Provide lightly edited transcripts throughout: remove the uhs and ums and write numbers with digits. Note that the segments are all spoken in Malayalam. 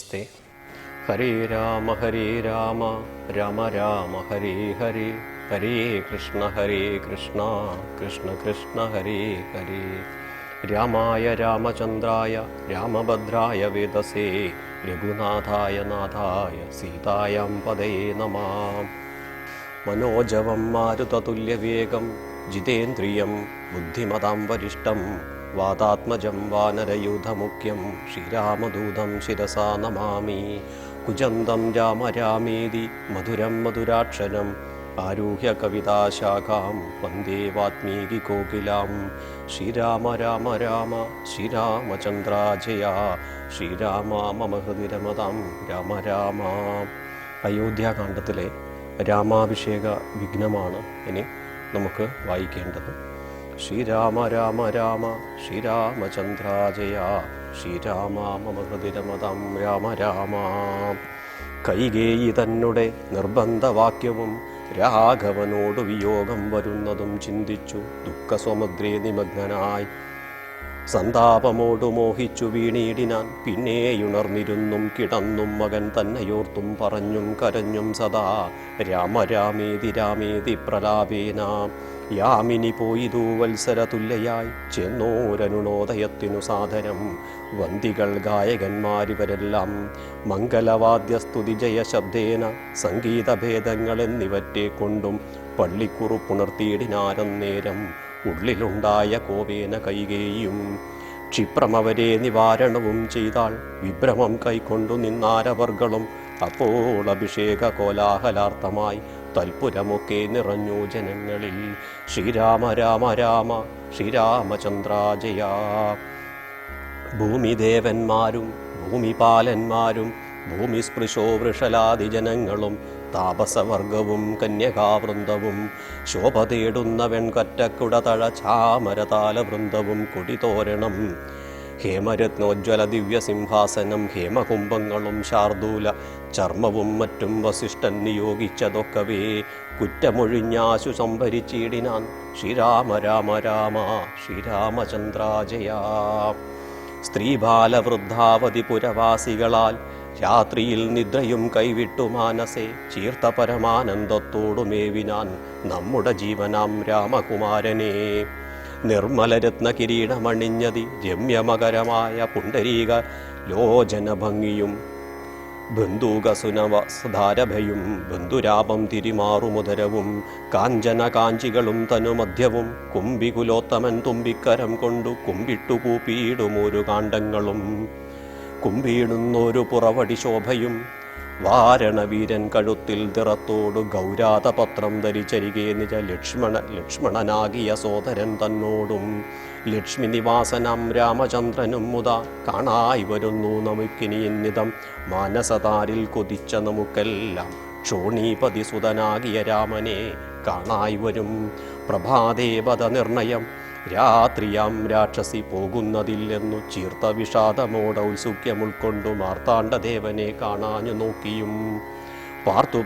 നമസ്തേ. ഹരേ രാമ രാമ രാമ ഹരേ ഹരേ, ഹരേ കൃഷ്ണ കൃഷ്ണ കൃഷ്ണ ഹരേ ഹരേ. രാമായ രാമചന്ദ്രായ രാമഭദ്രായ വേദസേ, രഘുനാഥായ നാഥായ സീതായാം പദയേ നമഃ. മനോജവം മാരുതതുല്യവേഗം ജിതേന്ദ്രിയം ബുദ്ധിമതാം വരിഷ്ടം, വാതാത്മജം വാനരയൂഥമുഖ്യം ശ്രീരാമദൂതം ശിരസാ നമാമി. കുജന്തം രാമ രാമേതി മധുരം മധുരാക്ഷരം, ആരുഹ്യ കവിതാശാഖാം വന്ദേ വാത്മീകി കോകിലാം. ശ്രീരാമ രാമ രാമ ശ്രീരാമചന്ദ്രാജയ, ശ്രീരാമ മമ ഹൃദി രമതാം രാമ രാമ. അയോധ്യാകാന്ഡത്തിലെ രാമാഭിഷേക വിഘ്നമാണ് ഇനി നമുക്ക് വായിക്കേണ്ടത്. ശ്രീരാമ രാമ രാമ ശ്രീരാമചന്ദ്രാജയ, ശ്രീരാമ മമ ഹൃദി രമതാം രാമ രാമ. കൈകേയി തന്നെ നിർബന്ധവാക്യവും രാഘവനോട് വിയോഗം വരുന്നതും ചിന്തിച്ചു ദുഃഖസ്വമുദ്രേ നിമഗ്നനായി സന്താപമോടു മോഹിച്ചു വീണീടിനാൻ. പിന്നെയുണർന്നിരുന്നും കിടന്നും മകൻ തന്നെയോർത്തും പറഞ്ഞും കരഞ്ഞും സദാ രാമ രാമേതി രാമേതി പ്രലാപേന. യാമിനി പോയിതു വത്സര തുല്യയായി ചെന്നോരനുണോദയത്തിനു സാദരം. വന്ദികൾ ഗായകന്മാരിവരെല്ലാം മംഗലവാദ്യസ്തുതി ജയശബ്ദേന, സംഗീതഭേദങ്ങൾ എന്നിവറ്റെ കൊണ്ടും പള്ളിക്കുറുപ്പുണർത്തിയിടിനാരന്നേരം. ഉള്ളിലുണ്ടായ കോപേന കൈകേയും ക്ഷിപ്രമവരെ നിവാരണവും ചെയ്താൾ. വിഭ്രമം കൈക്കൊണ്ടു നിന്നാരവർകളും അപ്പോൾ അഭിഷേക കോലാഹലാർത്ഥമായി തൽപുരമൊക്കെ നിറഞ്ഞു ജനങ്ങളിൽ. ശ്രീരാമ രാമ രാമ ശ്രീരാമചന്ദ്രാജയ. ഭൂമിദേവന്മാരും ഭൂമിപാലന്മാരും ഭൂമിസ്പൃശോ വൃഷലാദി ജനങ്ങളും താപസവർഗവും കന്യകാവൃന്ദവും ശോഭ തേടുന്ന വെൺകറ്റക്കുടതഴ ചാമരതാലവൃന്ദവും കൊടിതോരണം ഹേമരത്നോജ്വല ദിവ്യസിംഹാസനം ഹേമകുംഭങ്ങളും ശാർദൂല ചർമ്മവും മറ്റും വസിഷ്ഠൻ നിയോഗിച്ചതൊക്കവേ കുറ്റമൊഴിഞ്ഞാശു സംഭരിച്ചിടിനാൻ. ശ്രീരാമ രാമ രാമ ശ്രീരാമചന്ദ്രാജയ. സ്ത്രീബാലവൃദ്ധാവതി പുരവാസികളാൽ രാത്രിയിൽ നിദ്രയും കൈവിട്ടു മാനസേ ചീർത്ത പരമാനന്ദത്തോടുമേവിനാൻ നമ്മുടെ ജീവനാം രാമകുമാരനെ. നിർമ്മലരത്ന കിരീടമണിഞ്ഞതി രമ്യമകരമായ പുണ്ടരീക ലോചനഭംഗിയും ബന്ധുകസുനവധാരഭയും ബന്ധുരാപം തിരിമാറുമുദരവും കാഞ്ചന കാഞ്ചികളും തനുമധ്യവും കുംഭികുലോത്തമൻ തുമ്പിക്കരം കൊണ്ടു കുമ്പിട്ടു കൂപ്പിയിടുമൊരു കാണ്ഡങ്ങളും കുമ്പിടുന്നൊരു പുറവടി ശോഭയും വാരണവീരൻ കഴുത്തിൽ തിറത്തോടു ഗൗരാതപത്രം ധരിച്ചരികെ നിജ ലക്ഷ്മണനാകിയ സോദരൻ തന്നോടും ലക്ഷ്മി നിവാസനാം രാമചന്ദ്രനും മുതാ കാണായി വരുന്നു നമുക്കിനിയന്നിതം. മാനസതാരിൽ കൊതിച്ച നമുക്കെല്ലാം ക്ഷോണീപതി സുതനാകിയ രാമനെ കാണായി വരും. പ്രഭാദേവത നിർണയം രാത്രിയാം രാക്ഷസി പോകുന്നതില്ലെന്നു ചീർത്ത വിഷാദമോട ഔത്സുക്യമുൾക്കൊണ്ടു മാർത്താണ്ഡദേവനെ കാണാഞ്ഞു നോക്കിയും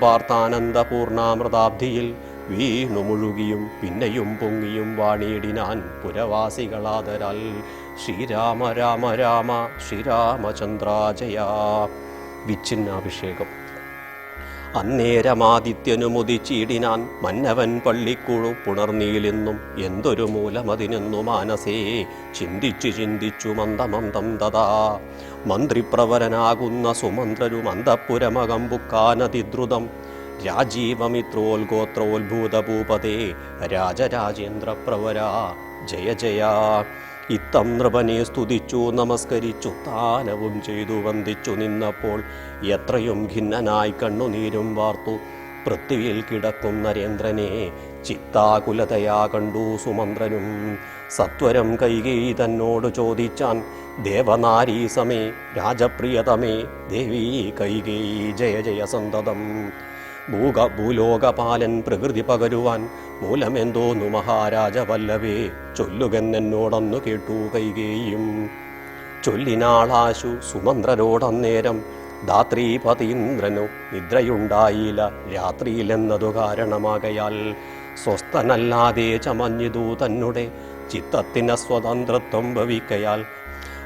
പാർത്താനന്ദപൂർണാമൃതാബ്ധിയിൽ വീണു മുഴുകിയും പിന്നെയും പൊങ്ങിയും വാണിയിടിനാൻ പുരവാസികളാദരാൽ. ശ്രീരാമ രാമ രാമ ശ്രീരാമചന്ദ്രാജയ. വിച്ഛിന്നാഭിഷേകം. അന്നേരമാദിത്യനുമുദിച്ചിടിനാൻ മന്നവൻ പള്ളിക്കുഴു പുണർന്നീലെന്നും എന്തൊരു മൂലമതിനെന്നു മാനസേ ചിന്തിച്ചു മന്ദമന്ദം തഥാ. മന്ത്രിപ്രവരനാകുന്ന സുമന്ത്രരും അന്തഃപുരമകം ബുക്കാനതിദ്രുതം രാജീവമിത്രോൽഗോത്രോത്ഭൂതഭൂപതേ രാജരാജേന്ദ്രപ്രവര ജയ ജയ. ഇത്തം നൃപനെ സ്തുതിച്ചു നമസ്കരിച്ചു താനവും ചെയ്തു വന്ദിച്ചു നിന്നപ്പോൾ എത്രയും ഖിന്നനായി കണ്ണുനീരും വാർത്തു പൃഥ്വിയിൽ കിടക്കും നരേന്ദ്രനെ ചിത്താകുലതയാ കണ്ടു സുമന്ത്രനും. സത്വരം കൈകേയി തന്നോട് ചോദിച്ചാൻ ദേവനാരീ സമേ രാജപ്രിയതമേ ദേവീ കൈകേയി ജയ ജയ സന്തതം. ഭൂലോകപാലൻ പ്രകൃതി പകരുവാൻ മൂലമെന്തോന്നു മഹാരാജവല്ലവേ ചൊല്ലുകെന്നോടന്നു കേട്ടു കൈകേയും. ചൊല്ലിനാളാശു സുമന്ത്രരോടന്നേരം ധാത്രീപതീന്ദ്രനു നിദ്രയുണ്ടായില്ല രാത്രിയിലെന്നതു കാരണമാകയാൽ. സ്വസ്ഥനല്ലാതെ ചമഞ്ഞിതു തന്നെ ചിത്തത്തിന് സ്വതന്ത്രത്വം ഭവിക്കയാൽ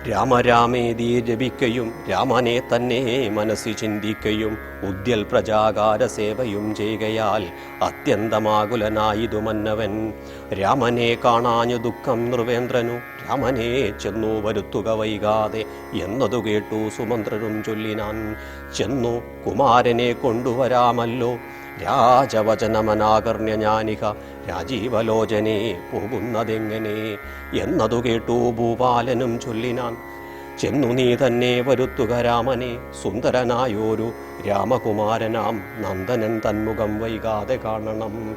രാമരാമേതി ജപിക്കയും രാമനെ തന്നെ മനസ്സി ചിന്തിക്കയും ഉദ്യൽ പ്രജാകാര സേവയും ചെയ്യുകയാൽ അത്യന്തമാകുലനായിതു മന്നവൻ. രാമനെ കാണാഞ്ഞു ദുഃഖം നൃവേന്ദ്രനു രാമനെ ചെന്നു വരുത്തുക വൈകാതെ എന്നതു കേട്ടു സുമന്ത്രരും ചൊല്ലിനാൻ. ചെന്നു കുമാരനെ കൊണ്ടുവരാമല്ലോ രാജവചനമനാകർണ്യ ജ്ഞാനിക രാജീവലോചനെ പോകുന്നതെങ്ങനെ എന്നതു കേട്ടു ഭൂപാലനും ചൊല്ലിനാൻ. ചെന്നു നീ തന്നെ വരുത്തുക രാമനെ സുന്ദരനായോരു രാമകുമാരനാം നന്ദനൻ തന്മുഖം വൈകാതെ കാണണം.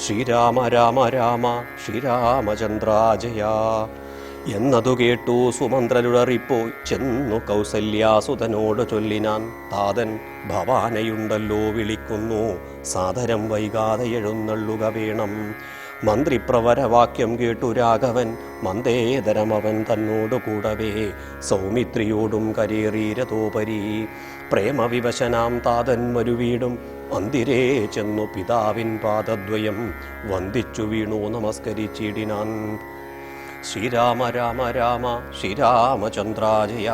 ശ്രീരാമ രാമ രാമ ശ്രീരാമചന്ദ്രാജയ എന്നതു കേട്ടു സുമന്ത്രരുടറിപ്പോയി ചെന്നു കൗസല്യാസുതനോട് ചൊല്ലിനാൻ. താതൻ ഭവാനയുണ്ടല്ലോ വിളിക്കുന്നു സാദരം വൈകാതെ എഴുന്നള്ളുക വേണം. മന്ത്രിപ്രവരവാക്യം കേട്ടു രാഘവൻ മന്ദേതരമവൻ തന്നോടു കൂടവേ സൗമിത്രിയോടും കരേറീരതോപരി. പ്രേമവിവശനാം താതൻ മരുവീടും മന്ദിരേ ചെന്നു പിതാവിൻ പാദദ്വയം വന്ദിച്ചു വീണു നമസ്കരിച്ചിടിനാൻ. ശ്രീരാമ രാമ രാമ ശ്രീരാമചന്ദ്രാജയ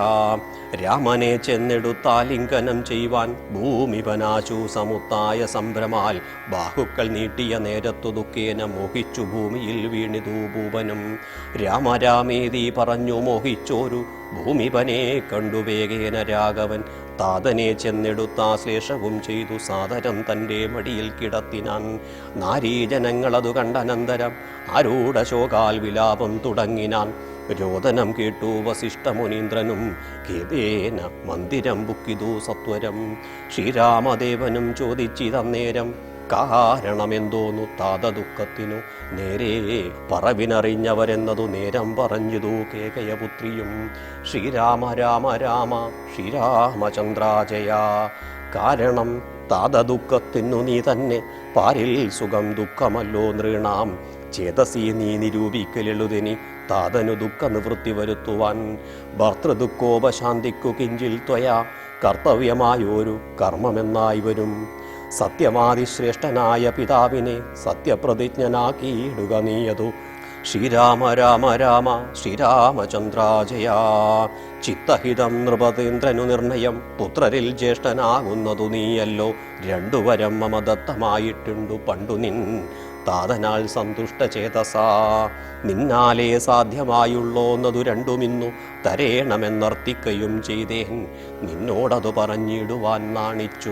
രാമനെ ചെന്നെടുത്താലിംഗനം ചെയ്യുവാൻ ഭൂമിപനാശു സമുത്തായ സംഭ്രമാൽ ബാഹുക്കൾ നീട്ടിയ നേരത്തു ദുഃഖേന മോഹിച്ചു ഭൂമിയിൽ വീണിതു ഭൂപനും. രാമരാമേതി പറഞ്ഞു മോഹിച്ചോരു ഭൂമിപനെ കണ്ടു വേഗേന രാഘവൻ താതനെ ചെന്നെടുത്താശ്ലേഷവും ചെയ്തു സാദരം തൻ്റെ മടിയിൽ കിടത്തിനാൻ. നാരീജനങ്ങളതു കണ്ടനന്തരം ആരൂഢശോകാൽ വിലാപം തുടങ്ങിനാൻ. രോദനം കേട്ടു വസിഷ്ഠമുനീന്ദ്രനും ഖേദേന മന്ദിരം ബുക്കിതു സത്വരം. ശ്രീരാമദേവനും ചോദിച്ചിതന്നേരം കാരണമെന്തോന്നു താത ദുഃഖത്തിനു. നേരെ പറവിനറിഞ്ഞവരെന്നതു നേരം പറഞ്ഞിതു കേകയപുത്രിയും. ശ്രീരാമ രാമ രാമ ശ്രീരാമചന്ദ്രാജയ കാരണം താത ദുഃഖത്തിനു നീ തന്നെ പാരിൽ സുഖം ദുഃഖമല്ലോ നൃണാം. ചേതസി നീ നിരൂപിക്കലെഴുതിനി താതനു ദുഃഖ നിവൃത്തി വരുത്തുവാൻ. ഭർത്തൃദുഃഖോപശാന്തിക്കു കിഞ്ചിൽ ത്വയാ കർത്തവ്യമായൊരു കർമ്മമെന്നായി വരും. സത്യമാതിശ്രേഷ്ഠനായ പിതാവിനെ സത്യപ്രതിജ്ഞനാക്കിയിടുക നീയതു. ശ്രീരാമ രാമ രാമ ശ്രീരാമചന്ദ്രാജയ ചിത്തഹിതം നൃപതേന്ദ്രനു നിർണയം പുത്രരിൽ ജ്യേഷ്ഠനാകുന്നതു നീയല്ലോ. രണ്ടുവരം മമ ദത്തമായിട്ടുണ്ടു പണ്ടു നിൻ താതനാൽ സന്തുഷ്ടചേതസാ. നിന്നാലേ സാധ്യമായുള്ളോന്നതു രണ്ടുമിന്നു തരേണമെന്നർത്ഥിക്കയും ചെയ്തേൻ. നിന്നോടതു പറഞ്ഞിടുവാൻ നാണിച്ചു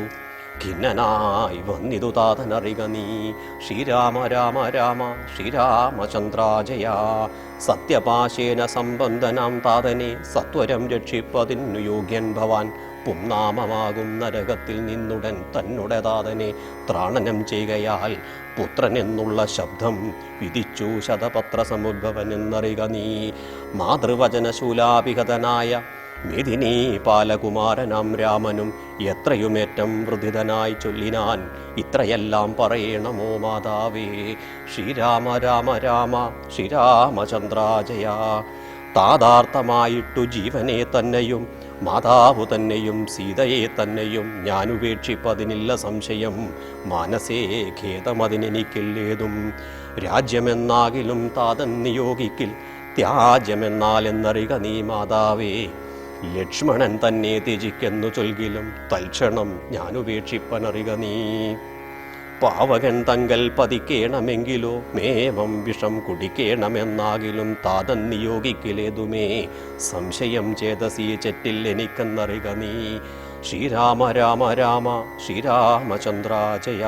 ഖിന്നനായി വന്നിതു താതനറിക നീ. ശ്രീരാമ രാമ രാമ ശ്രീരാമചന്ദ്രാജയ സത്യപാശേന സംബന്ധനാം താതനെ സത്വരം രക്ഷിപ്പതിനു യോഗ്യൻ ഭവാൻ. പുംനാമമാകും നരകത്തിൽ നിന്നുടൻ തന്നുടെ താതനെ ത്രാണനം ചെയ്യുകയാൽ പുത്രനെന്നുള്ള ശബ്ദം വിധിച്ചു ശതപത്ര സമുദ്ഭവനെന്നറിക നീ. മാതൃവചനശൂലാഭിഗതനായ മിഥിനീ പാലകുമാരനാം രാമനും എത്രയുമേറ്റം വൃദ്ധിതനായി ചൊല്ലിനാൻ. ഇത്രയെല്ലാം പറയണമോ മാതാവേ. ശ്രീരാമ രാമ രാമ ശ്രീരാമചന്ദ്രാജയ താതാർത്ഥമായിട്ടു ജീവനെ തന്നെയും മാതാവു തന്നെയും സീതയെ തന്നെയും ഞാനുപേക്ഷിപ്പതിനില്ല സംശയം. മാനസേ ഖേദമതിനെനിക്കില്ലേതും. രാജ്യമെന്നാകിലും താതൻ നിയോഗിക്കിൽ ത്യാജ്യമെന്നാലെന്നറിക നീ മാതാവേ. ലക്ഷ്മണൻ തന്നെ ത്യജിക്കെന്നു ചൊൽകിലും തൽക്ഷണം ഞാനുപേക്ഷിപ്പനറിക നീ. പാവകൻ തങ്കൽ പതിക്കേണമെങ്കിലോ മേവം വിഷം കുടിക്കേണമെന്നാകിലും താതൻ നിയോഗിക്കിലേതുമേ. സംശയം ചേതസീ ചെറ്റിൽ എനിക്കെന്നറിക നീ. ശ്രീരാമ രാമ രാമ ശ്രീരാമചന്ദ്രാജയ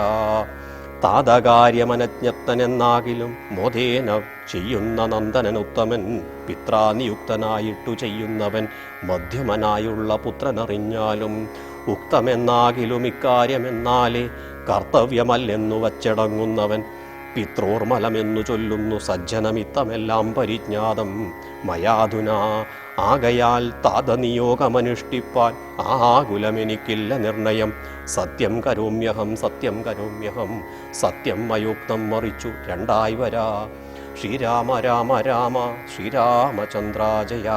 താതകാര്യമനജ്ഞത്തനെന്നാകിലും മോദേന ചെയ്യുന്ന നന്ദനനുത്തമൻ. പിത്രാനിയുക്തനായിട്ടു ചെയ്യുന്നവൻ മധ്യമനായുള്ള പുത്രനറിഞ്ഞാലും ഉക്തമെന്നാകിലും ഇക്കാര്യമെന്നാലേ കർത്തവ്യമല്ലെന്നു വച്ചടങ്ങുന്നവൻ. പിത്രോർമലമെന്നു ചൊല്ലുന്നു സജ്ജനമിത്തമെല്ലാം പരിജ്ഞാതം മയാധുന. ആകയാൽ താതനിയോഗമനുഷ്ഠിപ്പാൻ ആകുലമെനിക്കില്ല നിർണയം. സത്യം കരോമ്യഹം സത്യം കരോമ്യഹം സത്യം മയോക്തം മറിച്ചു രണ്ടായി വരാ. ശ്രീരാമ രാമ രാമ ശ്രീരാമചന്ദ്രാജയ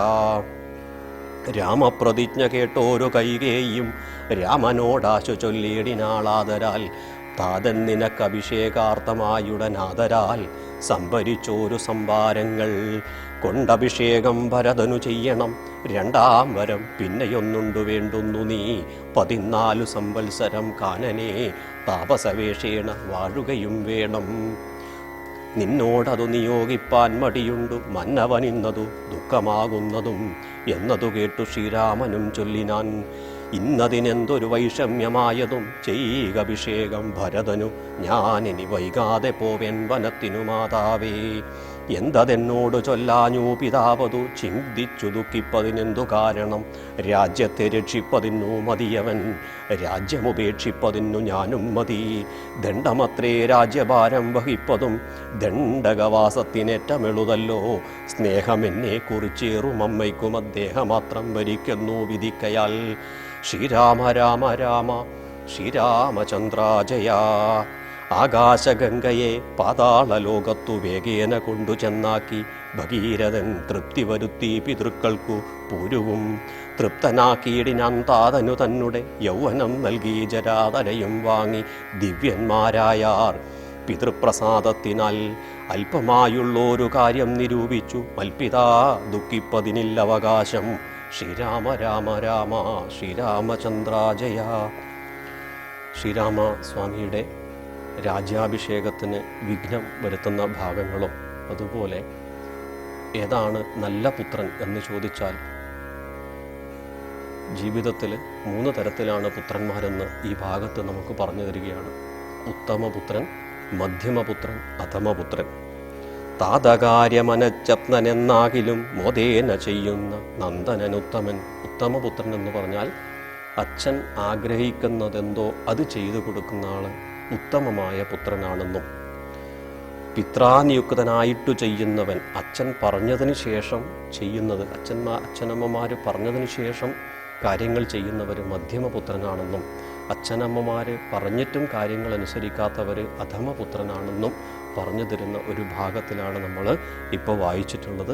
രാമപ്രതിജ്ഞ കേട്ടോരു കൈകേയും രാമനോടാശു ചൊല്ലിയിടിനാളാദരാൽ. താതൻ നിനക്കഭിഷേകാർത്ഥമായുടനാദരാൽ സംഭരിച്ചോരു സംഭാരങ്ങൾ കൊണ്ടഭിഷേകം ഭരതനു ചെയ്യണം. രണ്ടാം വരം പിന്നെയൊന്നുണ്ടു വേണ്ടുന്നു നീ 14 സംവത്സരം കാനനെ താപസവേഷേണ വാഴുകയും വേണം. നിന്നോടതു നിയോഗിപ്പാൻ മടിയുണ്ടു മന്നവനിന്നതു ദുഃഖമാകുന്നതും എന്നതു കേട്ടു ശ്രീരാമനും ചൊല്ലിനാൻ. ഇന്നതിനെന്തൊരു വൈഷമ്യമായതും ചെയ്യുക അഭിഷേകം ഭരതനു, ഞാനിനി വൈകാതെ പോവൻ വനത്തിനു മാതാവേ. എന്തതെന്നോട് ചൊല്ലാഞ്ഞു പിതാവതു ചിന്തിച്ചു ദുഃഖിപ്പതിനെന്തു കാരണം? രാജ്യത്തെ രക്ഷിപ്പതിന്നു മതിയവൻ, രാജ്യമുപേക്ഷിപ്പതിന്നു ഞാനും മതി. ദണ്ഡമത്രേ രാജ്യഭാരം വഹിപ്പതും ദണ്ഡകവാസത്തിനേറ്റമെളുതല്ലോ. സ്നേഹമെന്നെ കുറിച്ചേറും അമ്മയ്ക്കും അദ്ദേഹമാത്രം ഭരിക്കുന്നു വിധിക്കയാൽ. ശ്രീരാമ രാമ രാമ ശ്രീരാമചന്ദ്രാജയ. ആകാശഗംഗയെ പാതാളലോകത്തു വേഗേന കൊണ്ടു ചെന്നാക്കി ഭഗീരഥൻ തൃപ്തി വരുത്തി പിതൃക്കൾക്കു പൂരുവും തൃപ്തനാക്കിയിടിനാൻ. താതനു തന്നെ യൗവനം നൽകി ജരാതരയും വാങ്ങി ദിവ്യന്മാരായാർ പിതൃപ്രസാദത്തിനാൽ. അല്പമായുള്ളൊരു കാര്യം നിരൂപിച്ചു മൽപിതാ ദുഃഖിപ്പതിനില്ല അവകാശം. ശ്രീരാമ രാമ രാമ ശ്രീരാമചന്ദ്രാജയ. ശ്രീരാമസ്വാമിയുടെ രാജ്യാഭിഷേകത്തിന് വിഘ്നം വരുത്തുന്ന ഭാഗങ്ങളും അതുപോലെ ഏതാണ് നല്ല പുത്രൻ എന്ന് ചോദിച്ചാൽ ജീവിതത്തിൽ 3 തരത്തിലാണ് പുത്രന്മാരെന്ന് ഈ ഭാഗത്ത് നമുക്ക് പറഞ്ഞു തരികയാണ്. ഉത്തമപുത്രൻ, മധ്യമപുത്രൻ, അധമപുത്രൻ. താതകാര്യമനച്ചപ്നനെന്നാകിലും മോദേന ചെയ്യുന്ന നന്ദനനുത്തമൻ. ഉത്തമപുത്രൻ എന്ന് പറഞ്ഞാൽ അച്ഛൻ ആഗ്രഹിക്കുന്നതെന്തോ അത് ചെയ്തു കൊടുക്കുന്ന ആള് ഉത്തമമായ പുത്രനാണെന്നും, പിത്രാനിയുക്തനായിട്ടു ചെയ്യുന്നവൻ, അച്ഛൻ പറഞ്ഞതിന് ശേഷം ചെയ്യുന്നത്, അച്ഛനമ്മമാർ പറഞ്ഞതിന് ശേഷം കാര്യങ്ങൾ ചെയ്യുന്നവർ മധ്യമപുത്രനാണെന്നും, അച്ഛനമ്മമാർ പറഞ്ഞിട്ടും കാര്യങ്ങൾ അനുസരിക്കാത്തവർ അധമപുത്രനാണെന്നും പറഞ്ഞു തരുന്ന ഒരു ഭാഗത്തിലാണ് നമ്മൾ ഇപ്പോൾ വായിച്ചിട്ടുള്ളത്.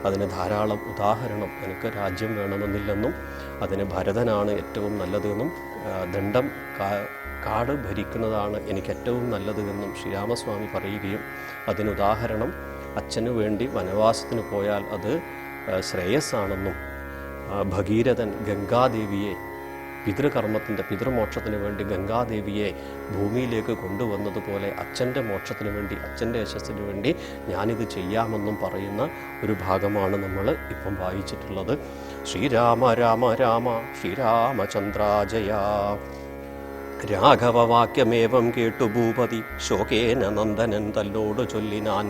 അതിന് ധാരാളം ഉദാഹരണം, എനിക്ക് രാജ്യം വേണമെന്നില്ലെന്നും അതിന് ഭരതനാണ് ഏറ്റവും നല്ലതെന്നും ദണ്ഡം കാട് ഭരിക്കുന്നതാണ് എനിക്ക് ഏറ്റവും നല്ലത് എന്നും ശ്രീരാമസ്വാമി പറയുകയും അതിനുദാഹരണം അച്ഛനു വേണ്ടി വനവാസത്തിന് പോയാൽ അത് ശ്രേയസ്സാണെന്നും, ഭഗീരഥൻ ഗംഗാദേവിയെ പിതൃകർമ്മത്തിൻ്റെ പിതൃമോക്ഷത്തിന് വേണ്ടി ഗംഗാദേവിയെ ഭൂമിയിലേക്ക് കൊണ്ടുവന്നതുപോലെ അച്ഛൻ്റെ മോക്ഷത്തിന് വേണ്ടി, അച്ഛൻ്റെ യശസ്സിന് വേണ്ടി ഞാനിത് ചെയ്യാമെന്നും പറയുന്ന ഒരു ഭാഗമാണ് നമ്മൾ ഇപ്പം വായിച്ചിട്ടുള്ളത്. ശ്രീരാമ രാമ രാമ ശ്രീരാമചന്ദ്രാജയ. രാഘവവാക്യമേവം കേട്ടു ഭൂപതി ശോകേന നന്ദനൻ തന്നോട് ചൊല്ലിനാൻ.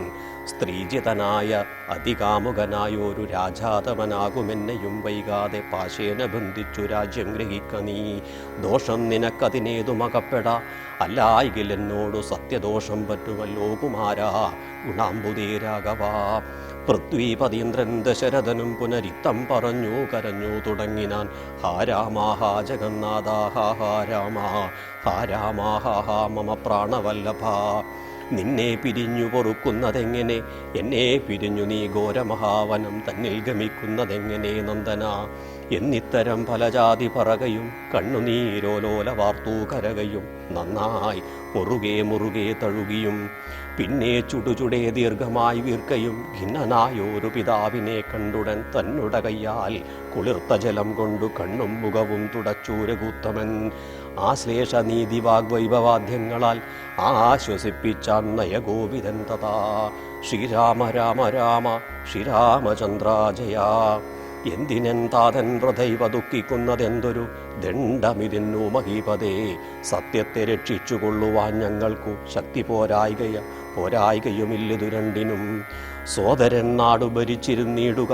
സ്ത്രീജിതനായ അതികാമുകനായൊരു രാജാതവനാകുമെന്നെയും വൈകാതെ പാശേന ബന്ധിച്ചു രാജ്യം ഗ്രഹിക്ക നീ. ദോഷം നിനക്കതിനേതുമകപ്പെടാ, അല്ലായികിൽ എന്നോടു സത്യദോഷം പറ്റുമല്ലോ കുമാരാ ഗുണാംബുദേ രാഘവ. പൃഥ്വീപതീന്ദ്രൻ ദശരഥനും പുനരിത്തം പറഞ്ഞു കരഞ്ഞു തുടങ്ങിനാൻ. ഹാ രാമ ഹാ ജഗന്നാഥ ഹാ രാമ ഹാ രാമ ഹാ മമ പ്രാണവല്ലഭ. നിന്നെ പിരിഞ്ഞു പൊറുക്കുന്നതെങ്ങനെ, എന്നെ പിരിഞ്ഞു നീ ഘോരമഹാവനം തന്നിൽ ഗമിക്കുന്നതെങ്ങനെ നന്ദന. എന്നിത്തരം ഫലജാതി പറകയും കണ്ണുനീരോലോല വാർത്തു കരകയും നന്നായി മുറുകെ മുറുകെ തഴുകിയും പിന്നെ ചുടുചുടേ ദീർഘമായി വീർക്കയും ഖിന്നനായൊരു പിതാവിനെ കണ്ടുടൻ തന്നുട കയ്യാൽ കുളിർത്ത ജലം കൊണ്ടു കണ്ണും മുഖവും തുടച്ചൂരകൂത്തമൻ. ആശ്ലേഷ നീതി വാഗ്വൈഭവാദ്യങ്ങളാൽ ആശ്വസിപ്പിച്ചാൻ നയഗോവിതൻ തഥാ. ശ്രീരാമ രാമ രാമ ശ്രീരാമചന്ദ്രാജയ. എന്തിനെന്താതൻ ഹൃദൈവ ദുഃഖിക്കുന്നതെന്തൊരു ദണ്ഡമിതിന്നു മഹീപതേ. സത്യത്തെ രക്ഷിച്ചുകൊള്ളുവാൻ ഞങ്ങൾക്കു ശക്തി പോരായികയുമില്ലതു രണ്ടിനും. സോദരൻ നാടു ഭരിച്ചിരുന്നിടുക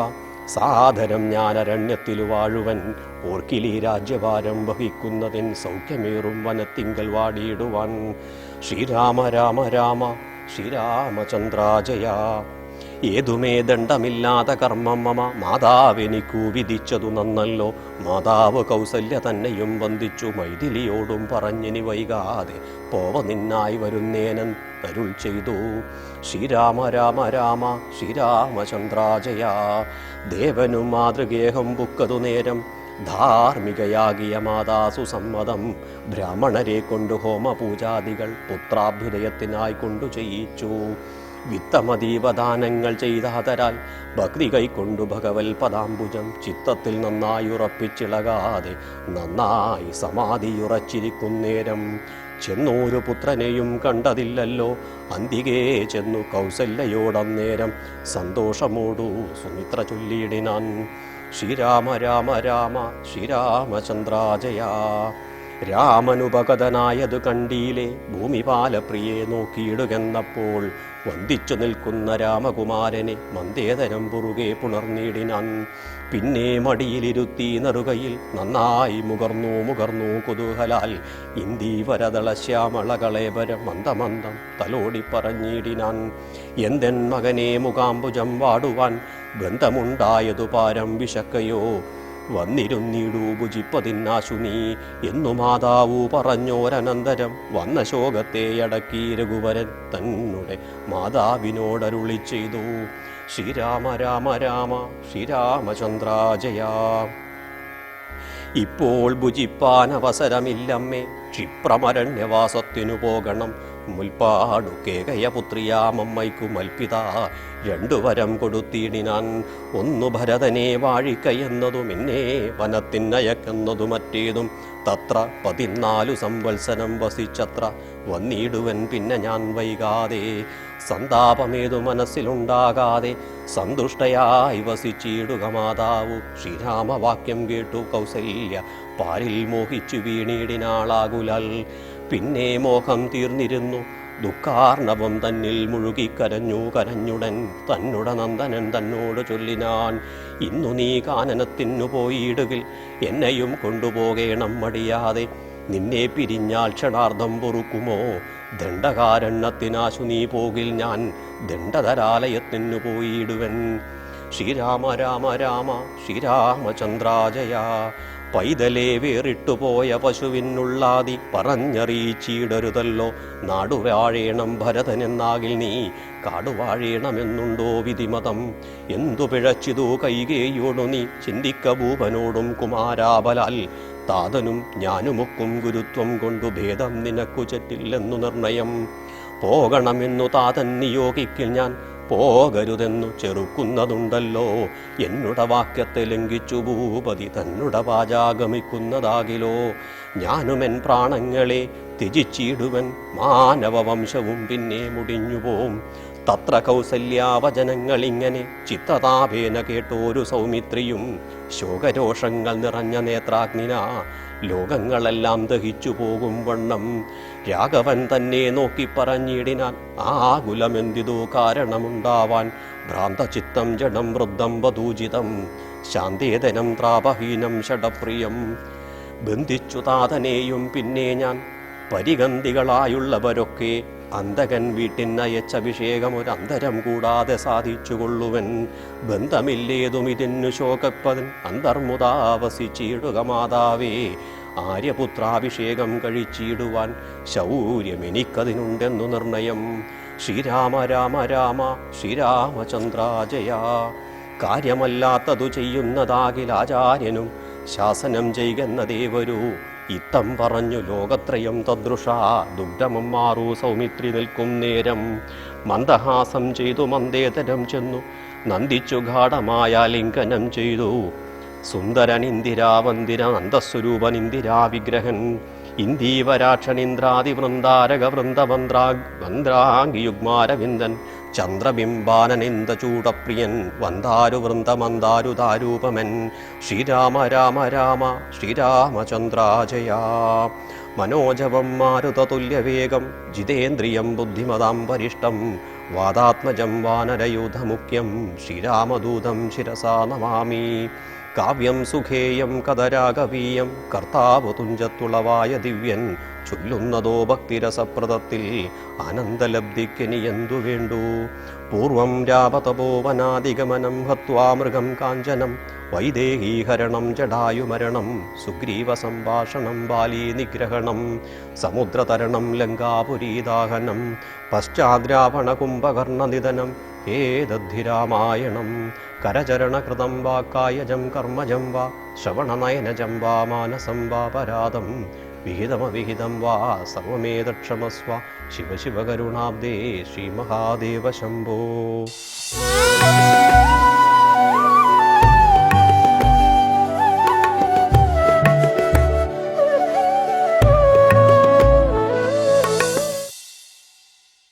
സാദരം ഞാൻ അരണ്യത്തിൽ വാഴുവൻ. ഓർക്കിലി രാജ്യഭാരം വഹിക്കുന്നതിൻ സൗഖ്യമേറും വനത്തിങ്കൽ വാടിയിടുവാൻ. ശ്രീരാമ രാമ രാമ ശ്രീരാമചന്ദ്രാജയ. ഏതുമേ ദണ്ഡമില്ലാത്ത കർമ്മം മമ മാതാവെനിക്കു വിധിച്ചതു നന്നല്ലോ. മാതാവ് കൗസല്യ തന്നെയും വന്ദിച്ചു മൈഥിലിയോടും പറഞ്ഞിനി വൈകാതെ പോവ നിന്നായി വരുന്നേനൻ അരുൾ ചെയ്തു. ശ്രീരാമ രാമ രാമ ശ്രീരാമചന്ദ്രാജയ. ദേവനും മാതൃഗേഹം ബുക്കതു നേരം ധാർമ്മികയാകിയ മാതാസു സമ്മതം. ബ്രാഹ്മണരെ കൊണ്ടു ഹോമപൂജാദികൾ പുത്രാഭ്യുദയത്തിനായി കൊണ്ടു ചെയ്യിച്ചു. വിത്തമതീവദാനങ്ങൾ ചെയ്താതരാൽ ഭക്തി കൈക്കൊണ്ടു ഭഗവൽ പദാംബുജം ചിത്തത്തിൽ നന്നായി ഉറപ്പിച്ചിളകാതെ നന്നായി സമാധിയുറച്ചിരിക്കുന്നേരം ചെന്നൂരു പുത്രനെയും കണ്ടതില്ലല്ലോ അന്തികേ ചെന്നു കൗസല്യയോടന്നേരം സന്തോഷമോടു സുമിത്ര ചൊല്ലിയിടിനാൻ ശ്രീരാമ രാമ രാമ ശ്രീരാമചന്ദ്രാജയാ. രാമനുപഗതനായതു കണ്ടീലെ ഭൂമിപാലപ്രിയെ നോക്കിയിടുകെന്നപ്പോൾ വന്ദിച്ചു നിൽക്കുന്ന രാമകുമാരനെ മന്ദേതരം പുറുകെ പുണർന്നിടിനാൻ. പിന്നെ മടിയിലിരുത്തി നറുകയിൽ നന്നായി മുകർന്നു കുതൂഹലാൽ ഇന്ദീവരതള ശ്യാമളകളേവരം മന്ദമന്ദം തലോടി പറഞ്ഞിടിനാൻ. എന്തെൻ മകനെ മുഖാംബുജം വാടുവാൻ ബന്ധമുണ്ടായതു പാരം വിശക്കയോ വന്നിരുന്നിടൂ ഭുജിപ്പതിന്നാശു നീ എന്നു മാതാവു പറഞ്ഞോരനന്തരം വന്ന ശോകത്തെ അടക്കി രഘുവരൻ തന്നെ മാതാവിനോടരുളി ചെയ്തു. ശ്രീരാമ രാമ രാമ ശ്രീരാമചന്ദ്രാജയാ. ഇപ്പോൾ ഭുജിപ്പാൻ അവസരമില്ലമ്മേ, ക്ഷിപ്രമരണ്യവാസത്തിനു പോകണം. മുൽപ്പാടു കേകയപുത്രിയാമമ്മയ്ക്കു മൽപിത രണ്ടുവരം കൊടുത്തിടിനാൻ. ഒന്നു ഭരതനെ വാഴിക്കയെന്നതും എന്നെ വനത്തിനയക്കെന്നതു മറ്റേതും. തത്ര 14 സംവത്സരം വസിച്ചത്ര വന്നിടുവൻ പിന്നെ ഞാൻ വൈകാതെ. സന്താപമേതു മനസ്സിലുണ്ടാകാതെ സന്തുഷ്ടയായി വസിച്ചിടുക മാതാവു. ശ്രീരാമവാക്യം കേട്ടു കൗസല്യ പാരിൽ മോഹിച്ചു വീണിടിനാളാകുലാൽ. പിന്നെ മോഹം തീർന്നിരുന്നു ദുഃഖാർണവം തന്നിൽ കരഞ്ഞുടൻ തന്നുട നന്ദനൻ തന്നോട് ചൊല്ലിനാൻ. ഇന്നു നീ കാനനത്തിനു പോയിടുകിൽ എന്നെയും കൊണ്ടുപോകേണം മടിയാതെ. നിന്നെ പിരിഞ്ഞാൽ ക്ഷണാർദ്ധം പൊറുക്കുമോ ദണ്ഡകാരണ്യത്തിനാശു നീ പോകിൽ ഞാൻ ദണ്ഡധരാലയത്തിനു പോയിടുവൻ. ശ്രീരാമ രാമ രാമ ശ്രീരാമചന്ദ്രാജയാ. പൈതലേ വേറിട്ടുപോയ പശുവിനുള്ളാതി പറഞ്ഞറിയിച്ചിടരുതല്ലോ. നാടുവാഴേണം ഭരതനെന്നാകിൽ നീ കാടുവാഴേണമെന്നുണ്ടോ വിധിമതം. എന്തു പിഴച്ചിതു കൈകേയോടു നീ ചിന്തിക്ക ഭൂപനോടും കുമാരാബലാൽ. താതനും ഞാനുമൊക്കും ഗുരുത്വം കൊണ്ടു ഭേദം നിനക്കു ചറ്റില്ലെന്നു നിർണയം. പോകണമെന്നു താതൻ നിയോഗിക്കിൽ ഞാൻ പോകരുതെന്നു ചെറുക്കുന്നതുണ്ടല്ലോ. എന്നുട വാക്യത്തെ ലംഘിച്ചു ഭൂപതി തന്നുട വാചാഗമിക്കുന്നതാകിലോ. ഞാനുമെൻ പ്രാണങ്ങളെ ത്യജിച്ചിടുവൻ മാനവവംശവും പിന്നെ മുടിഞ്ഞുപോം. തത്ര കൗസല്യാവചനങ്ങളിങ്ങനെ ചിത്തതാപേന കേട്ടോരു സൗമിത്രിയും ശോകരോഷങ്ങൾ നിറഞ്ഞ നേത്രാഗ്നിന ലോകങ്ങളെല്ലാം ദഹിച്ചു പോകും വണ്ണം രാഘവൻ തന്നെ നോക്കി പറഞ്ഞിടിനാൻ. ആകുലമെന്തിതോ കാരണമുണ്ടാവാൻ ഭ്രാന്തചിത്തം ജഡം വൃദ്ധം വധൂജിതം ശാന്തേതനം ത്രാപഹീനം ഷഡപ്രിയം. ബന്ധിച്ചു താതനെയും പിന്നെ ഞാൻ പരിഗന്ധികളായുള്ളവരൊക്കെ അന്തകൻ വീട്ടിനയച്ചഭിഷേകമൊരന്തരം കൂടാതെ സാധിച്ചുകൊള്ളുവൻ. ബന്ധമില്ലേതും ഇതിനു ശോകപ്പതൻ അന്തർമുതാവസിച്ചിടുക മാതാവേ. ആര്യപുത്രാഭിഷേകം കഴിച്ചിടുവാൻ ശൗര്യമെനിക്കതിനുണ്ടെന്നു നിർണയം. ശ്രീരാമ രാമ രാമ ശ്രീരാമചന്ദ്രാജയാ. കാര്യമല്ലാത്തതു ചെയ്യുന്നതാകിൽ ആചാര്യനും ശാസനം ചെയ്യുന്നതേവരൂ. ഇത്തം പറഞ്ഞു ലോകത്രയം തദൃഷാ ദുഗ്ധമം മാറൂ സൗമിത്രി നിൽക്കും നേരം. മന്ദഹാസം ചെയ്തു മന്ദേതരം ചെന്നു നന്ദിച്ചു ഗാഠമായ ലിംഗനം ചെയ്തു. സുന്ദരൻ ഇന്ദിരാവന്ദിര നന്ദസ്വരൂപൻ ഇന്ദിരാവിഗ്രഹൻ ഇന്ദീവരാക്ഷണിന്ദ്രാദി വൃന്ദാരക വൃന്ദവന്ദ്രാംഗിയുഗ്മാരവിന്ദൻ ചന്ദ്രബിംബാനനിന്ദചൂടപ്രിയൻ വന്ദാരുവൃന്ദമന്ദാരുദാരൂപമൻ. ശ്രീരാമ രാമ രാമ ശ്രീരാമചന്ദ്രാജയാ. മനോജവം മാരുതതുല്യവേഗം ജിതേന്ദ്രിയം ബുദ്ധിമതാം വരിഷ്ടം വാദാത്മജം വാനരയൂഥമുഖ്യം ശ്രീരാമദൂതം ശിരസാ നമാമി. കാവ്യം സുഖേയം കഥരാഗവീയം കർത്താവ് തുഞ്ചത്തുളവായ ദിവ്യൻ ചൊല്ലുന്നതോ ഭക്തിരസപ്രദത്തിൽ ആനന്ദലബ്ധിക്കെനിയെന്തു വേണ്ടു. പൂർവം രാപതപോവനാദിഗമനം ഹത്വാ മൃഗം കാഞ്ചനം വൈദേഹീഹരണം ജടായുമരണം സുഗ്രീവ സംഭാഷണം ബാലീ നിഗ്രഹണം സമുദ്രതരണം ലങ്കാപുരീദാഹനം പശ്ചാദ്രാവണ കുംഭകർണനിധനം ഏതദ്ധി രാമായണം. കരചരണകൃതം വാ കായജം കർമ്മജം വാ ശ്രവണനയനജം വാ മാനസം വാ പരാതം വിഹിതമവിഹിതം വാ സർവമേതക്ഷമസ്വ ശിവ ശിവ കരുണാബ്ദേ ശ്രീ മഹാദേവ ശംഭോ.